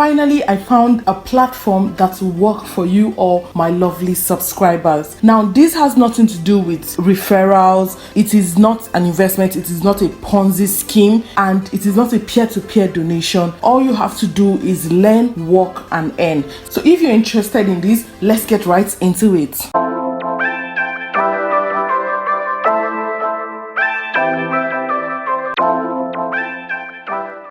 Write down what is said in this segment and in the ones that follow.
finally I found a platform that will work for you all my lovely subscribers. Now this has nothing to do with referrals, it is not an investment, it is not a Ponzi scheme, and it is not a peer-to-peer donation. All you have to do is learn, work and earn. So if you're interested in this, let's get right into it.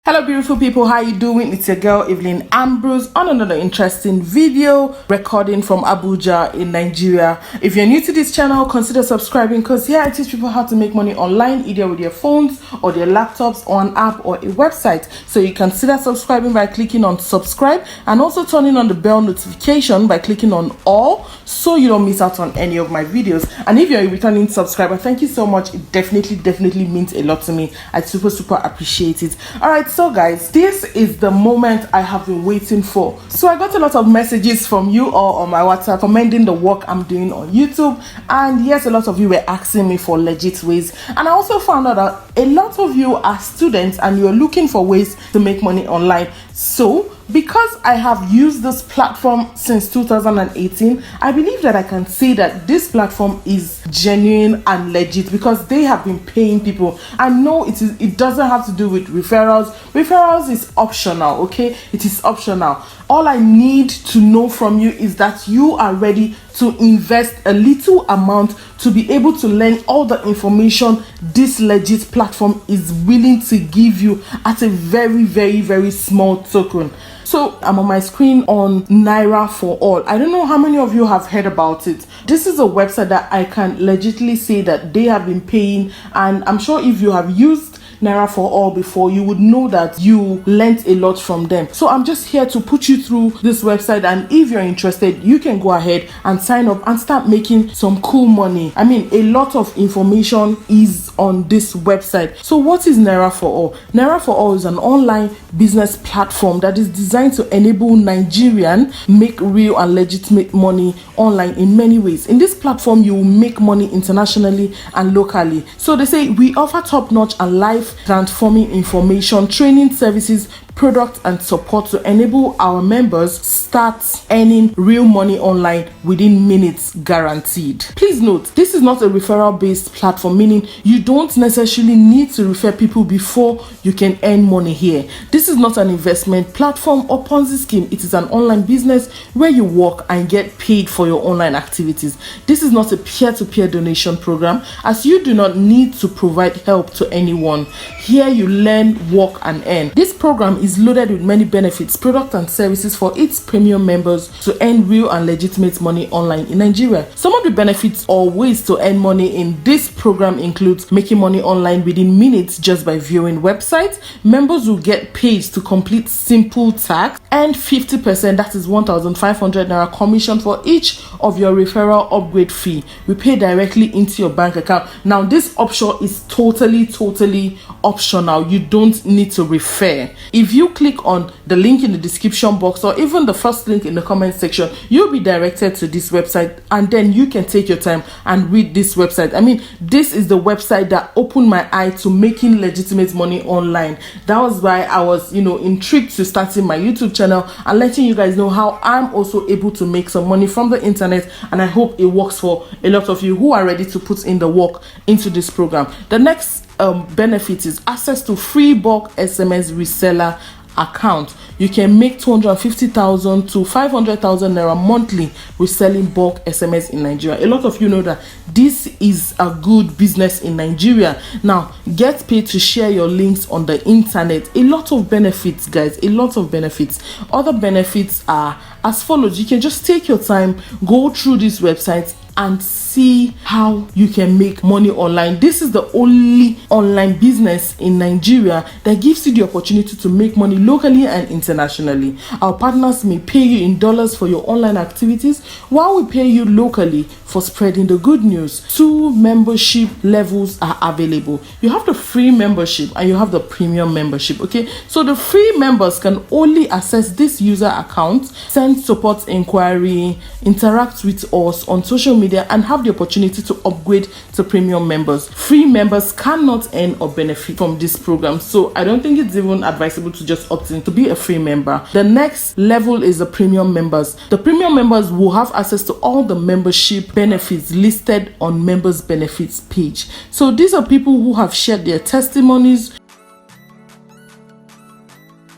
Hello beautiful people, how you doing? It's your girl Evelyn Ambrose on another interesting video recording from Abuja in Nigeria. If you're new to this channel, consider subscribing because here I teach people how to make money online, either with your phones or their laptops or an app or a website. So you consider subscribing by clicking on subscribe and also turning on the bell notification by clicking on all so you don't miss out on any of my videos. And if you're a returning subscriber, thank you so much. It definitely means a lot to me. I super appreciate it. Alright, so guys, this is the moment I have been waiting for. So I got a lot of messages from you all on my WhatsApp commending the work I'm doing on YouTube, and yes, a lot of you were asking me for legit ways. And I also found out that a lot of you are students and you're looking for ways to make money online. So because I have used this platform since 2018, I believe that I can say that this platform is genuine and legit because they have been paying people. I know it doesn't have to do with referrals. Referrals is optional, okay? It is optional. All I need to know from you is that you are ready to invest a little amount to be able to learn all the information this legit platform is willing to give you at a very small token. So I'm on my screen on Naira for All. I don't know how many of you have heard about it. This is a website that I can legitimately say that they have been paying, and I'm sure if you have used Naira for All before, you would know that you learned a lot from them. So I'm just here to put you through this website, and if you're interested, you can go ahead and sign up and start making some cool money. I mean, a lot of information is on this website. So what is Naira for All? Naira for All is an online business platform that is designed to enable Nigerians make real and legitimate money online in many ways. In this platform, you will make money internationally and locally. So they say we offer top-notch and life transforming information, training services, products and support to enable our members start earning real money online within minutes guaranteed. Please note, this is not a referral based platform, meaning you don't necessarily need to refer people before you can earn money here. This is not an investment platform or Ponzi scheme. It is an online business where you work and get paid for your online activities. This is not a peer-to-peer donation program, as you do not need to provide help to anyone. Here you learn, work and earn. This program is loaded with many benefits, products and services for its premium members to earn real and legitimate money online in Nigeria. Some of the benefits or ways to earn money in this program includes making money online within minutes just by viewing websites. Members will get paid to complete simple tasks and 50%, that is 1,500 Naira commission for each of your referral upgrade fee. We pay directly into your bank account. Now this option is totally optional. You don't need to refer. If you click on the link in the description box or even the first link in the comment section, you'll be directed to this website, and then you can take your time and read this website. I mean, this is the website that opened my eye to making legitimate money online. That was why I was, intrigued to starting my YouTube channel and letting you guys know how I'm also able to make some money from the internet, and I hope it works for a lot of you who are ready to put in the work into this program. The next benefit is access to free bulk SMS reseller account. You can make 250,000 to 500,000 Naira monthly with selling bulk SMS in Nigeria. A lot of you know that this is a good business in Nigeria. Now, get paid to share your links on the internet. A lot of benefits, guys, a lot of benefits. Other benefits are as follows. You can just take your time, go through these websites and see how you can make money online. This is the only online business in Nigeria that gives you the opportunity to make money locally and internationally. Our partners may pay you in dollars for your online activities, while we pay you locally for spreading the good news. 2 membership levels are available. You have the free membership and you have the premium membership. Okay, so the free members can only access this user account, send support inquiry, interact with us on social media and have the opportunity to upgrade to premium members. Free members cannot earn or benefit from this program, so I don't think it's even advisable to just opt in to be a free member. The next level is the premium members. The premium members will have access to all the membership benefits listed on members benefits page. So these are people who have shared their testimonies.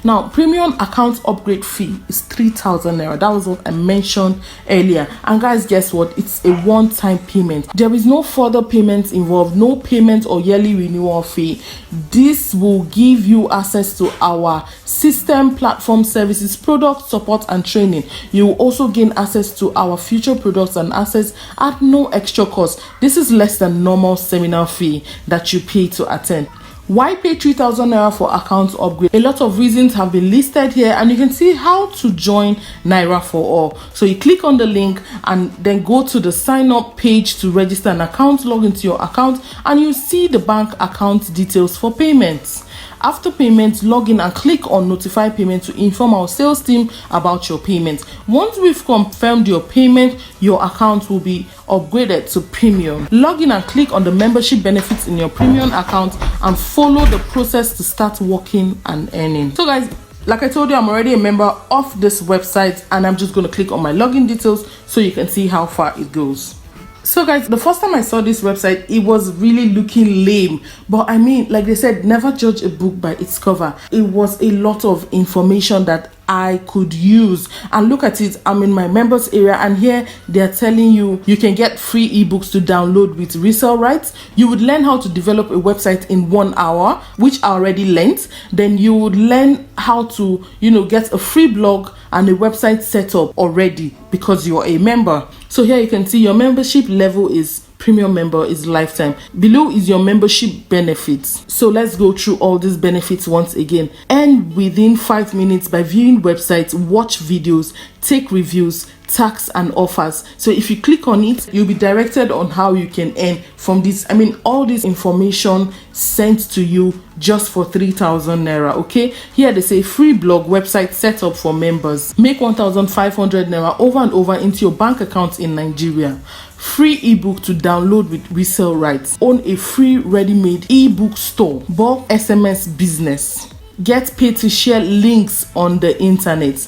Now, premium account upgrade fee is 3,000 naira. That was what I mentioned earlier. And guys, guess what? It's a one-time payment. There is no further payments involved, no payment or yearly renewal fee. This will give you access to our system, platform, services, product support and training. You will also gain access to our future products and assets at no extra cost. This is less than normal seminar fee that you pay to attend. Why pay 3,000 naira for account upgrade? A lot of reasons have been listed here, and you can see how to join Naira for All. So you click on the link and then go to the sign up page to register an account, log into your account, and you see the bank account details for payments. After payment, log in and click on notify payment to inform our sales team about your payment. Once we've confirmed your payment, your account will be upgraded to premium. Log in and click on the membership benefits in your premium account and follow the process to start working and earning. So guys, like I told you, I'm already a member of this website, and I'm just going to click on my login details so you can see how far it goes. So guys, the first time I saw this website, it was really looking lame. But I mean, like they said, never judge a book by its cover. It was a lot of information that I could use. And look at it, I'm in my members area, and here they're telling you can get free ebooks to download with resale rights. You would learn how to develop a website in 1 hour, which I already learned. Then you would learn how to get a free blog and a website set up already because you're a member. So here you can see your membership level is premium member is lifetime. Below is your membership benefits. So let's go through all these benefits once again. Earn within 5 minutes by viewing websites, watch videos, take reviews, tax and offers. So if you click on it, you'll be directed on how you can earn from this. I mean, all this information sent to you just for 3,000 naira. Okay, here they say free blog website set up for members. Make 1,500 naira over and over into your bank account in Nigeria. Free ebook to download with resale rights. Own a free ready-made ebook store. Bulk SMS business. Get paid to share links on the internet.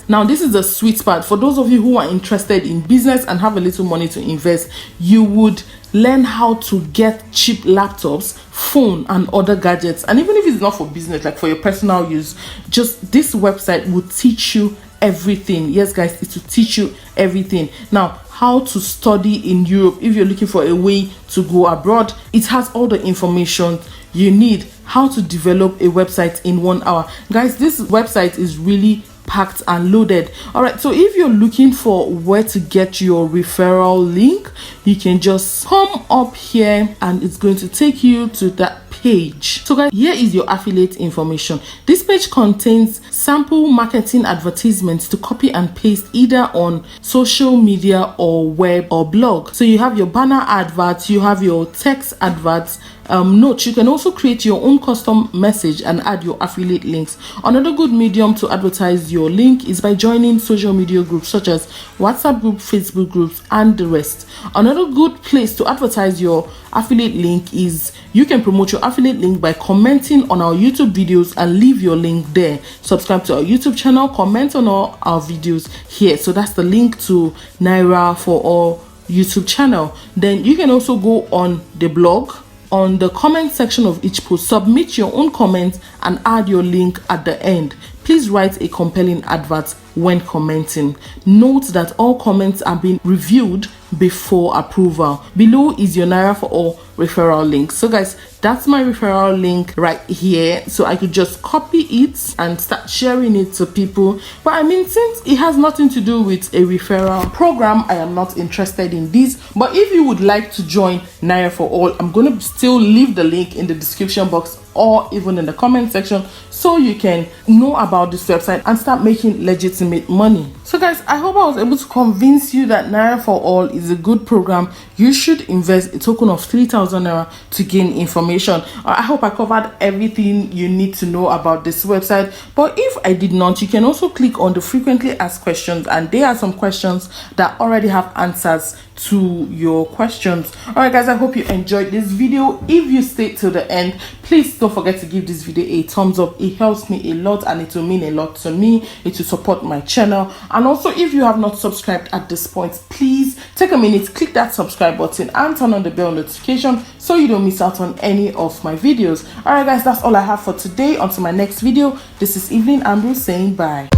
Now this is the sweet part. For those of you who are interested in business and have a little money to invest, you would learn how to get cheap laptops, phone and other gadgets. And even if it's not for business, like for your personal use, just this website will teach you everything. Yes guys, it will teach you everything. Now, how to study in Europe, if you're looking for a way to go abroad, it has all the information you need. How to develop a website in 1 hour. Guys, this website is really packed and loaded. All right, so if you're looking for where to get your referral link, you can just come up here and it's going to take you to that page. So guys, here is your affiliate information. This page contains sample marketing advertisements to copy and paste either on social media or web or blog. So you have your banner adverts, you have your text adverts. Note, you can also create your own custom message and add your affiliate links. Another good medium to advertise your link is by joining social media groups such as WhatsApp group, Facebook groups and the rest. Another good place to advertise your affiliate link is you can promote your affiliate link by commenting on our YouTube videos and leave your link there. Subscribe to our YouTube channel, comment on all our videos here. So that's the link to Naira for All YouTube channel. Then you can also go on the blog. On the comment section of each post, submit your own comment and add your link at the end. Please write a compelling advert when commenting. Note that all comments are being reviewed before approval. Below is your Naira for All referral link. So guys, that's my referral link right here. So I could just copy it and start sharing it to people. But I mean, since it has nothing to do with a referral program, I am not interested in this. But if you would like to join Naira for All, I'm going to still leave the link in the description box or even in the comment section so you can know about this website and start making legitimate money. So guys, I hope I was able to convince you that Naira for All is a good program. You should invest a token of 3,000 Naira to gain information. I hope I covered everything you need to know about this website. But if I did not, you can also click on the frequently asked questions, and there are some questions that already have answers to your questions. All right guys, I hope you enjoyed this video. If you stayed till the end, please don't forget to give this video a thumbs up. It helps me a lot and it will mean a lot to me. It will support my channel. And also, if you have not subscribed at this point, please take a minute, click that subscribe button and turn on the bell notification so you don't miss out on any of my videos. All right guys, that's all I have for today. Until my next video, this is Evelyn Ambrose saying bye.